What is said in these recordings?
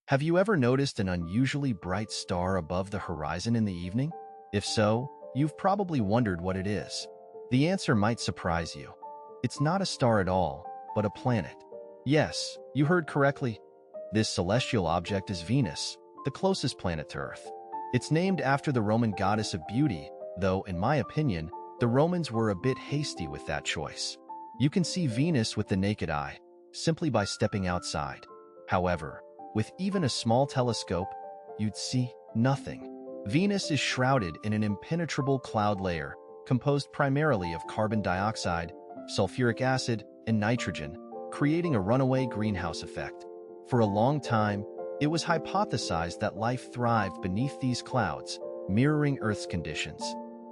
Have you ever noticed an unusually bright star above the horizon in the evening? If so, you've probably wondered what it is. The answer might surprise you. It's not a star at all, but a planet. Yes, you heard correctly. This celestial object is Venus, the closest planet to Earth. It's named after the Roman goddess of beauty, though, in my opinion, the Romans were a bit hasty with that choice. You can see Venus with the naked eye, simply by stepping outside. However, with even a small telescope, you'd see nothing. Venus is shrouded in an impenetrable cloud layer, composed primarily of carbon dioxide, sulfuric acid, and nitrogen, creating a runaway greenhouse effect. For a long time, it was hypothesized that life thrived beneath these clouds, mirroring Earth's conditions.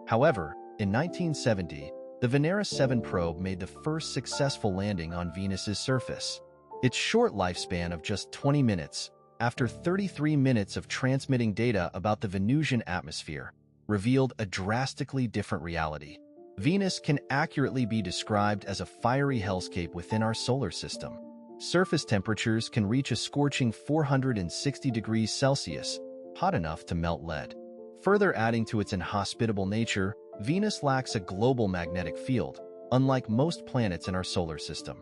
However, in 1970, the Venera 7 probe made the first successful landing on Venus's surface. Its short lifespan of just 20 minutes, after 33 minutes of transmitting data about the Venusian atmosphere, revealed a drastically different reality. Venus can accurately be described as a fiery hellscape within our solar system. Surface temperatures can reach a scorching 460 degrees Celsius, hot enough to melt lead. Further adding to its inhospitable nature, Venus lacks a global magnetic field, unlike most planets in our solar system.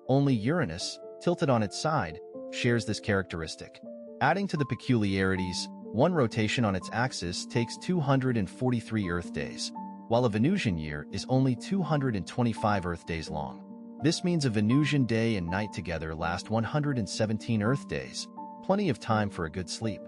Only Uranus, tilted on its side, shares this characteristic. Adding to the peculiarities, one rotation on its axis takes 243 Earth days, while a Venusian year is only 225 Earth days long. This means a Venusian day and night together last 117 Earth days, plenty of time for a good sleep.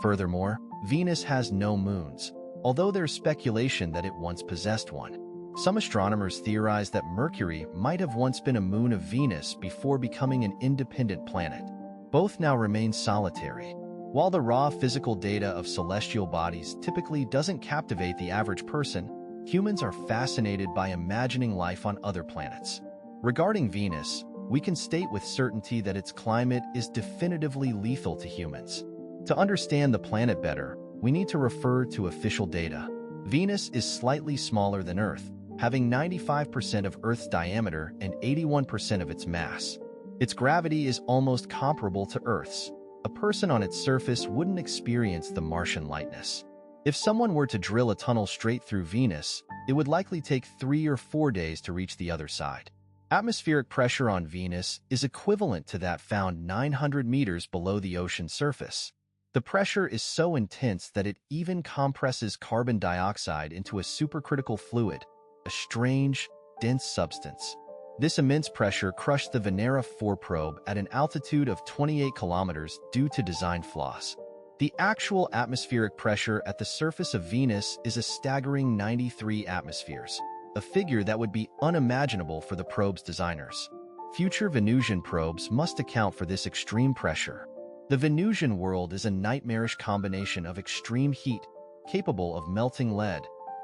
Furthermore, Venus has no moons, although there's speculation that it once possessed one. Some astronomers theorize that Mercury might have once been a moon of Venus before becoming an independent planet. Both now remain solitary. While the raw physical data of celestial bodies typically doesn't captivate the average person, humans are fascinated by imagining life on other planets. Regarding Venus, we can state with certainty that its climate is definitively lethal to humans. To understand the planet better, we need to refer to official data. Venus is slightly smaller than Earth, having 95% of Earth's diameter and 81% of its mass. Its gravity is almost comparable to Earth's. A person on its surface wouldn't experience the Martian lightness. If someone were to drill a tunnel straight through Venus, it would likely take 3 or 4 days to reach the other side. Atmospheric pressure on Venus is equivalent to that found 900 meters below the ocean's surface. The pressure is so intense that it even compresses carbon dioxide into a supercritical fluid, a strange, dense substance. This immense pressure crushed the Venera 4 probe at an altitude of 28 kilometers due to design flaws. The actual atmospheric pressure at the surface of Venus is a staggering 93 atmospheres, a figure that would be unimaginable for the probe's designers. Future Venusian probes must account for this extreme pressure. The Venusian world is a nightmarish combination of extreme heat, capable of melting lead,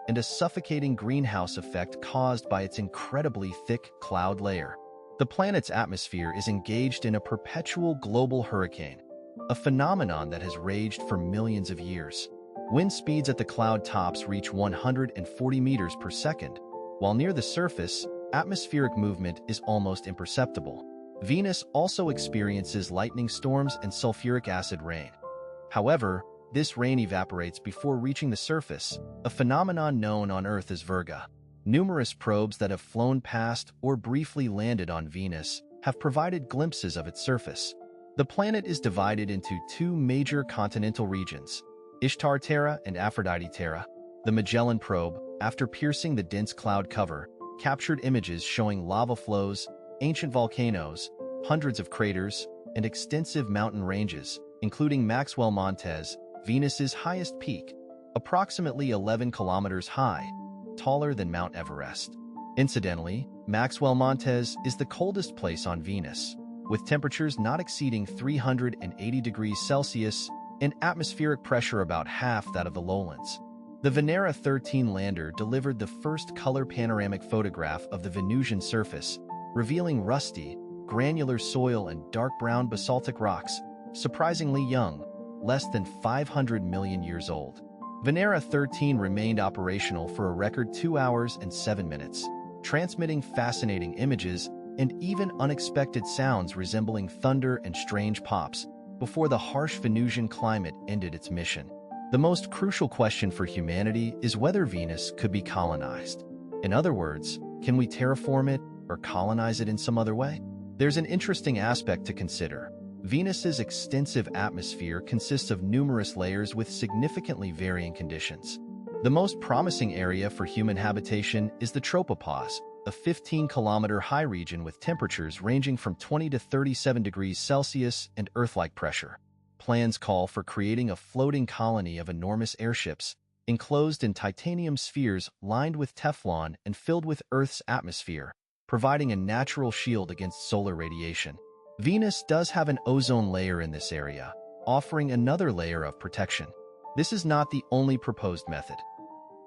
and a suffocating greenhouse effect caused by its incredibly thick cloud layer. The planet's atmosphere is engaged in a perpetual global hurricane, a phenomenon that has raged for millions of years. Wind speeds at the cloud tops reach 140 meters per second, while near the surface, atmospheric movement is almost imperceptible. Venus also experiences lightning storms and sulfuric acid rain. However, this rain evaporates before reaching the surface, a phenomenon known on Earth as virga. Numerous probes that have flown past or briefly landed on Venus have provided glimpses of its surface. The planet is divided into 2 major continental regions, Ishtar Terra and Aphrodite Terra. The Magellan probe, after piercing the dense cloud cover, captured images showing lava flows, ancient volcanoes, hundreds of craters, and extensive mountain ranges, including Maxwell Montes, Venus's highest peak, approximately 11 kilometers high, taller than Mount Everest. Incidentally, Maxwell Montes is the coldest place on Venus, with temperatures not exceeding 380 degrees Celsius and atmospheric pressure about half that of the lowlands. The Venera 13 lander delivered the first color panoramic photograph of the Venusian surface, revealing rusty, granular soil and dark brown basaltic rocks, surprisingly young, less than 500 million years old. Venera 13 remained operational for a record 2 hours and 7 minutes, transmitting fascinating images and even unexpected sounds resembling thunder and strange pops, before the harsh Venusian climate ended its mission. The most crucial question for humanity is whether Venus could be colonized. In other words, can we terraform it or colonize it in some other way? There's an interesting aspect to consider. Venus's extensive atmosphere consists of numerous layers with significantly varying conditions. The most promising area for human habitation is the tropopause, a 15-kilometer high region with temperatures ranging from 20 to 37 degrees Celsius and Earth-like pressure. Plans call for creating a floating colony of enormous airships, enclosed in titanium spheres lined with Teflon and filled with Earth's atmosphere, providing a natural shield against solar radiation. Venus does have an ozone layer in this area, offering another layer of protection. This is not the only proposed method.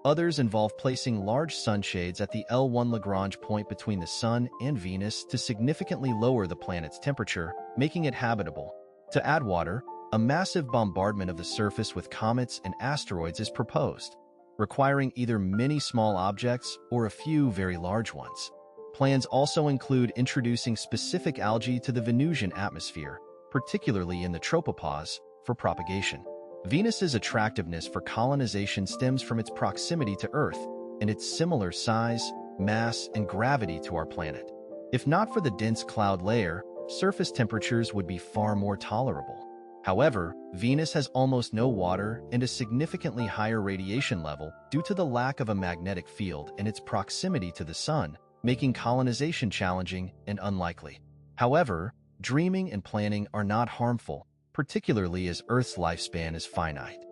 Others involve placing large sunshades at the L1 Lagrange point between the Sun and Venus to significantly lower the planet's temperature, making it habitable. To add water, a massive bombardment of the surface with comets and asteroids is proposed, requiring either many small objects or a few very large ones. Plans also include introducing specific algae to the Venusian atmosphere, particularly in the tropopause, for propagation. Venus's attractiveness for colonization stems from its proximity to Earth and its similar size, mass, and gravity to our planet. If not for the dense cloud layer, surface temperatures would be far more tolerable. However, Venus has almost no water and a significantly higher radiation level due to the lack of a magnetic field and its proximity to the Sun, making colonization challenging and unlikely. However, dreaming and planning are not harmful, particularly as Earth's lifespan is finite.